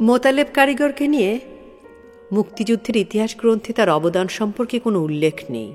মোতালেব কারিগরকে নিয়ে মুক্তিযুদ্ধের ইতিহাস গ্রন্থে তার অবদান সম্পর্কে কোনো উল্লেখ নেই।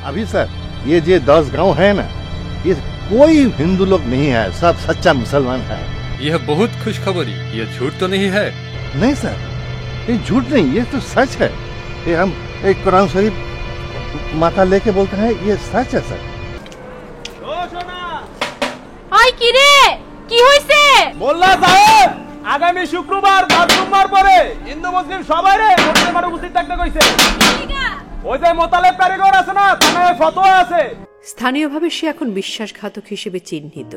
अभी सर ये जो 10 गांव है ना, ये कोई हिंदू लोग नहीं है, सब सच्चा मुसलमान है। यह बहुत खुशखबरी, ये झूठ तो नहीं है? नहीं सर, ये झूठ नहीं, ये तो सच है। ये हम एक कुरान शरीफ माथा लेके बोलते हैं, ये सच है सर। ওই কি রে, কি হইছে? মোল্লা সাহেব আগামী শুক্রবার সোমবার পরে হিন্দু মুসলিম সবাই রে মসজিদে উপস্থিত থাকতে কইছে। ওই যে মোতালেব কারিগর আছে না, থানায় ফতোয়া আছে। স্থানীয়ভাবে সে এখন বিশ্বাসঘাতক হিসেবে চিহ্নিত,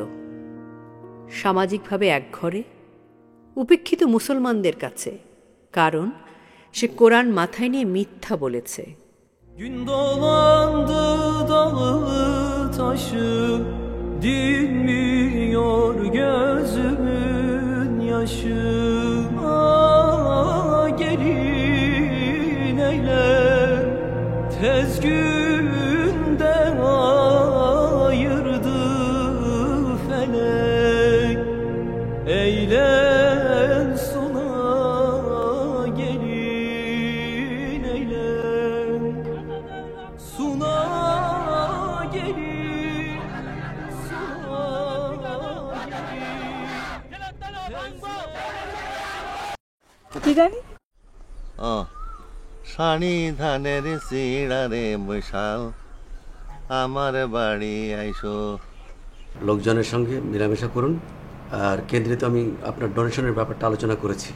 সামাজিকভাবে একঘরে, উপেক্ষিত মুসলমানদের কাছে, কারণ সে কোরআন মাথায় নিয়ে মিথ্যা বলেছে। Gün dolandı dağı taşı, dinmiyor gözümün yaşı. Gelin eyler tez günde ayırdı felek. Eylen sona gelin eylen. Suna gelin, suna gelin. কি গান? সানি ধানের সিঁড়ারে বৈশাল আমার বাড়ি আইসো। লোকজনের সঙ্গে মেলামেশা করুন, আর কেন্দ্রে তো আমি আপনার ডোনেশনের ব্যাপারটা আলোচনা করেছি।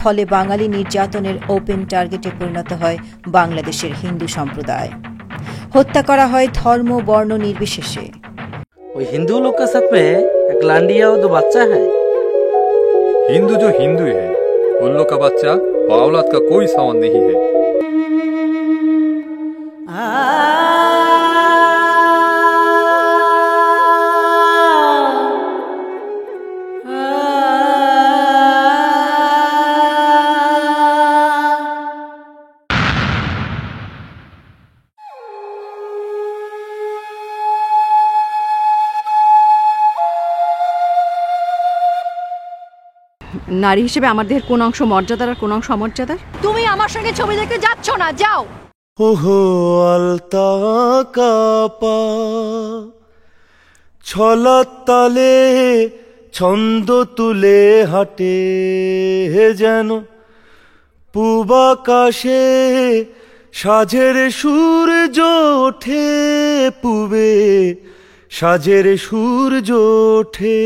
ফলে বাঙালি নির্যাতনের ওপেন টার্গেটে পরিণত হয় বাংলাদেশের হিন্দু সম্প্রদায়। হত্যা করা হয় ধর্ম বর্ণ নির্বিশেষে। ওই हिंदू लोग का सब में एक लांडिया और 2 बच्चा है। हिंदू जो हिंदू है, उन लोग का बच्चा और औलाद का कोई सवाल नहीं है। নারী হিসেবে আমার দেহের কোন অংশ মর্যাদার আর কোন অংশ অমর্যাদার? তুমি আমার সঙ্গে ছবি দেখতে যাচ্ছ না, যাও। ওহো আলতা কাপা ছলার তালে ছন্দ তুলে হাঁটে যেন পূবাকাশে সাজের সূর্য ওঠে, পূবে সাজের সূর্য ওঠে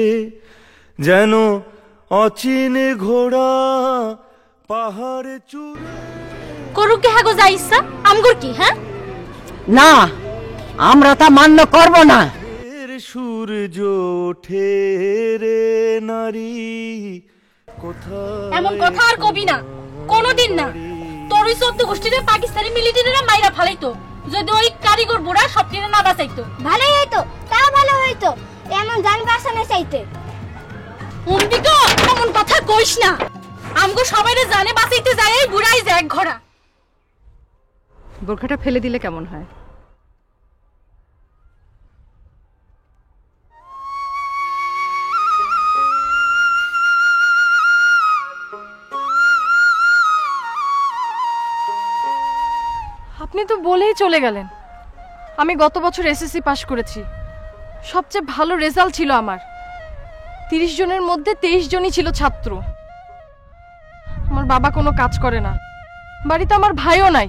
যেন অচিন ঘোড়া পাহাড়ে চূড়। করুক কে হাগো যা ইচ্ছা, আমগর কি? হ্যাঁ না, আমরা তা মান্য করব না। সূর্য ওঠে রে নারী কোথায়। এমন কথা আর কবি না, কোনোদিন না। তোর ওই 14 গোষ্ঠীতে পাকিস্তানি মিলিটারিরা মাইরা ফালাইতো, যদি ওই কারিগর বুড়া সবটিরে না বাঁচাইতো। ভালোই হইতো, তা ভালো হইতো, এমন জান বাঁচানো চাইতে। অম্বিকা এমন কথা কইস না, আমগো সবাইরে জানে বাঁচাইতে যায় এই বুড়াই যে এক ঘোড়া। বোরখাটা ফেলে দিলে কেমন হয়? আপনি তো বলেই চলে গেলেন। আমি গত বছর এসএসসি পাশ করেছি, সবচেয়ে ভালো রেজাল্ট ছিল আমার। 30 জনের মধ্যে 23 জনই ছিল ছাত্র। আমার বাবা কোনো কাজ করে না, বাড়িতে আমার ভাইও নাই।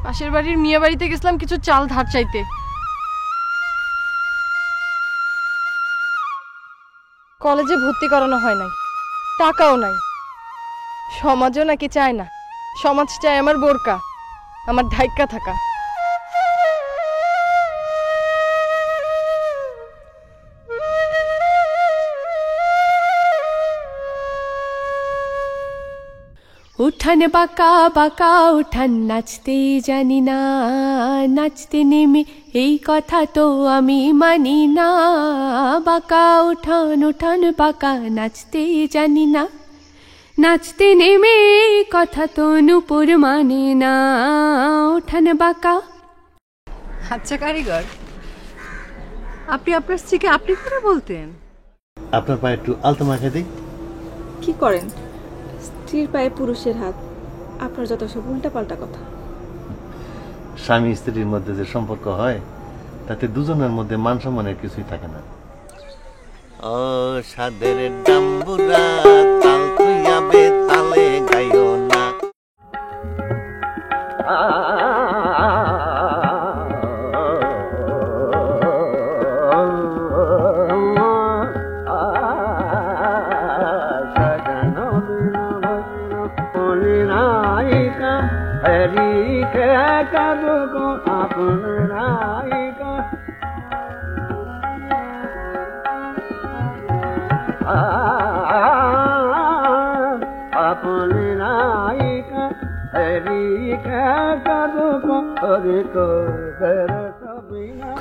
পাশের বাড়ির মিয়া বাড়িতে গেছিলাম কিছু চাল ধার চাইতে। কলেজে ভর্তি করানো হয় নাই, টাকাও নাই। সমাজও নাকি চায় না, সমাজ চায় আমার বোরকা, আমার ধাইকা থাকা। উঠান বাঁকা বাঁকা উঠান, নাচতে জানি না, নাচতে নেমে এই কথা তো আমি মানি না। বাঁকা উঠান উঠান বাঁকা, নাচতে জানি না, নাচতে নেমে এই কথা তো নূপুর মানে না। উঠান বাঁকা। আচ্ছা কারিগর, আপনি আপনার স্ত্রীকে আপনি করে বলতেন? আপনার পায়ে একটু আলতো মাখে দিই। কি করেন? স্ত্রীর পায়ে পুরুষের হাত, আপনার যত সব উল্টাপাল্টা কথা। স্বামী স্ত্রীর মধ্যে যে সম্পর্ক হয় তাতে দুজনের মধ্যে মান সম্মানের কিছুই থাকে না। ও সাদের ডাম্বুরা তাল তুইয়া বেতালে গাইও না।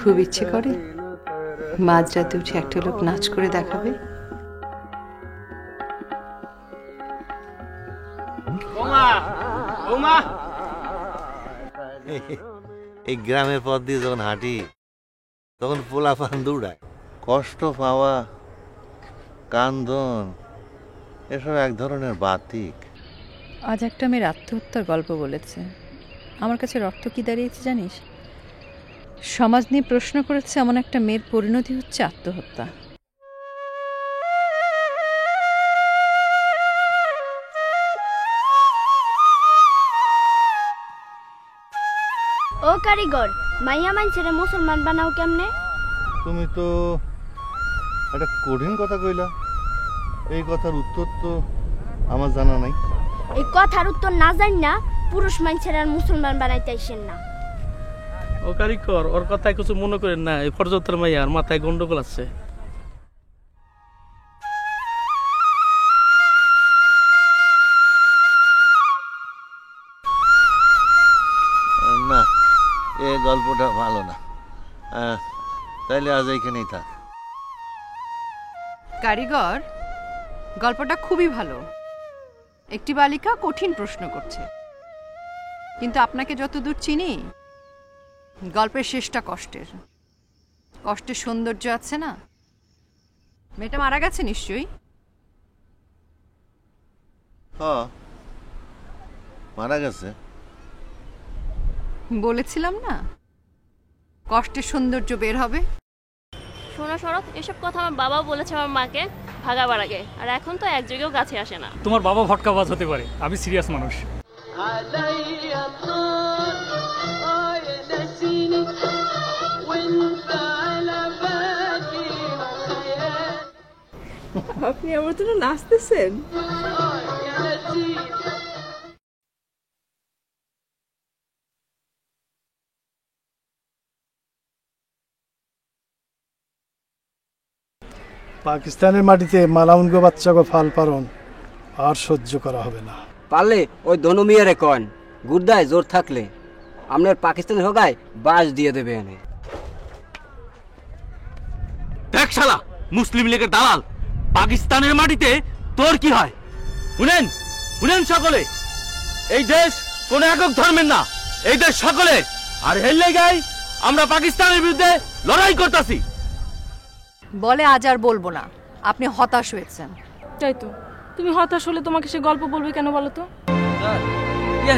খুব ইচ্ছে করে মাঝরাতে উঠে একটা লোক নাচ করে দেখাবে। এই গ্রামের পথ দিয়ে যখন হাঁটি তখন পোলাপান দৌড়ায়। কষ্ট পাওয়া, কান্দন, এসব এক ধরনের বাতিক। আজ একটা মেয়ের আত্মহত্যার গল্প বলেছে। আমার কাছে অর্থ কি দাঁড়িয়েছে জানিস? সমাজ নিয়ে প্রশ্ন করেছে, এমন একটা মেয়ের পরিণতি হচ্ছে আত্মহত্যা। ও কারিগর, মাইয়া মানছেরে মুসলমান বানাও কেমনে? তুমি তো একটা কঠিন কথা কইলা। এই কথার উত্তর তো আমার জানা নাই। এই কথার উত্তর না জানি না পুরুষ মানছেরে আর মুসলমান বানাইতে আইছেন না। ও কারিগর, ওর কথায় কিছু মনে করেন না। এই ফরজতের মাইয়ার মাথায় গন্ডগোল আছে। না, এ গল্পটা ভালো না। তাইলে আজ এইখানেই থাক। কারিগর, গল্পটা খুবই ভালো। একটি বালিকা কঠিন প্রশ্ন করছে, কিন্তু আপনাকে যতদূর চিনি গল্পের শেষটা কষ্টের। কষ্টের সৌন্দর্য আছে না? মেয়েটা মারা গেছে নিশ্চয়ই। মারা গেছে। বলেছিলাম না, কষ্টের সৌন্দর্য বের হবে। শোনো শরৎ, এসব কথা আমার বাবাও বলেছে আমার মাকে ভাগাবার আগে, আর এখন তো এক জায়গাও গাছে আসে না। তোমার বাবা ভটকাবাজ হতে পারে, আমি সিরিয়াস মানুষ। আপনি আমার জন্য নাচতেছেন? পাকিস্তানের মাটিতে মালাউনগ বাচ্চাকে ফাল পারন আর সহ্য করা হবে না। পারলে ওই দনু মিয়ারে কন, গুর্দায় জোর থাকলে আপনার পাকিস্তানি হোগায় বাস দিয়ে দেবে এনে। দেখ শালা, মুসলিম লীগের দালাল, পাকিস্তানের মাটিতে তোর কি হয়? শুনেন শুনেন সকলে, এই দেশ কোন একক ধর্মের না, এই দেশ সকলের। আর হেললে গাই আমরা পাকিস্তানের বিরুদ্ধে লড়াই করতেছি। বলে আজ আর বলবো না, আপনি হতাশ হয়েছেন। তাই তো, তুমি হতাশ হলে তোমাকে সে গল্প বলবে কেন বলো তো?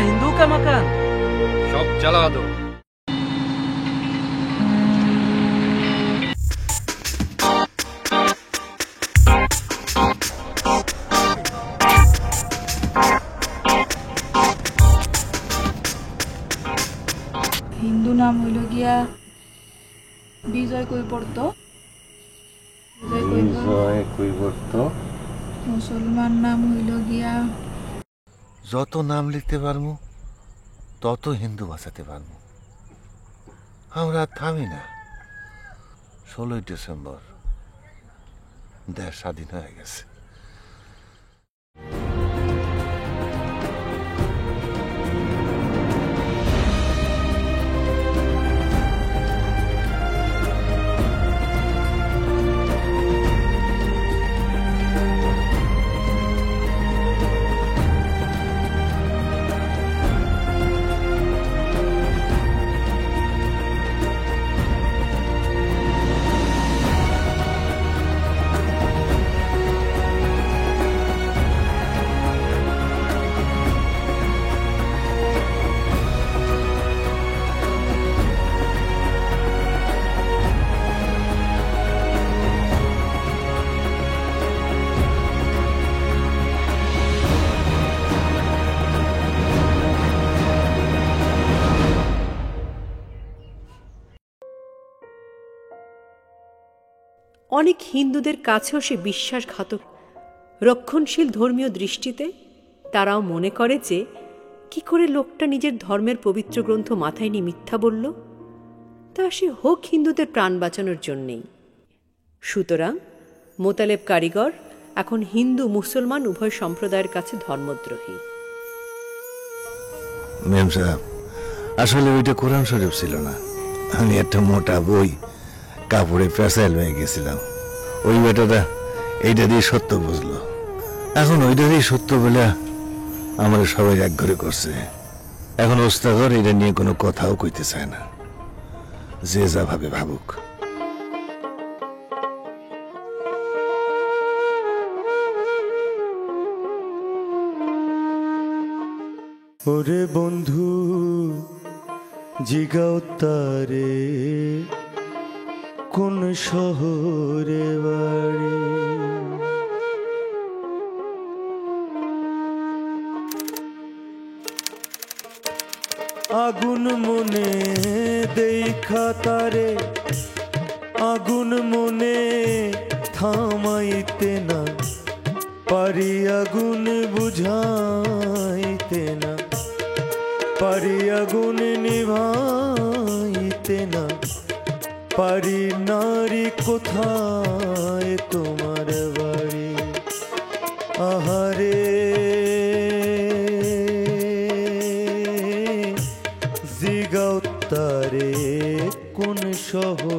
হিন্দু কা মাকান সব জ্বালা দো। হিন্দু নাম হইল গিয়া বিজয় কৈবর্ত। মুসলমান নাম হইল গিয়া। যত নাম লিখতে পারবো তত হিন্দু বাঁচাতে পারবো। আমরা থামি না। 16ই ডিসেম্বর দেশ স্বাধীন হয়ে গেছে। অনেক হিন্দুদের কাছেও সে বিশ্বাসঘাতক। রক্ষণশীল ধর্মীয় দৃষ্টিতে তারাও মনে করে যে কি করে লোকটা নিজের ধর্মের পবিত্র গ্রন্থ মাথায় নিয়ে মিথ্যা বলল, তা সে হোক হিন্দুদের প্রাণ বাঁচানোর জন্যেই। সুতরাং মোতালেব কারিগর এখন হিন্দু মুসলমান উভয় সম্প্রদায়ের কাছে ধর্মদ্রোহী। মেম সাহেব, আসলে ওইটা কোরআন শরীফ ছিল না, আমি একটা মোটা বই কাপড়ে পেঁচাইল হয়ে গেছিলাম। ওই বেটাটা এইটা দিয়ে সত্য বুঝলো, এখন ওইটা দিয়ে সত্য বলে আমার সবাই এক ঘরে করছে। এখন ওস্তাগর এটা নিয়ে কোনো কথাও কইতে চায় না, যে যা ভাবে ভাবুক। ওরে বন্ধু জিগাও তারে কোন শহরে বাড়ি, আগুন মনে দেখা তারে আগুন মনে থামাইতে না পারি, আগুন বুঝাইতে না পারি, আগুন নিভাইতে না পারি, নারী কোথায় তোমার বাড়ি? আহারে জিগাও তারে কোন শহর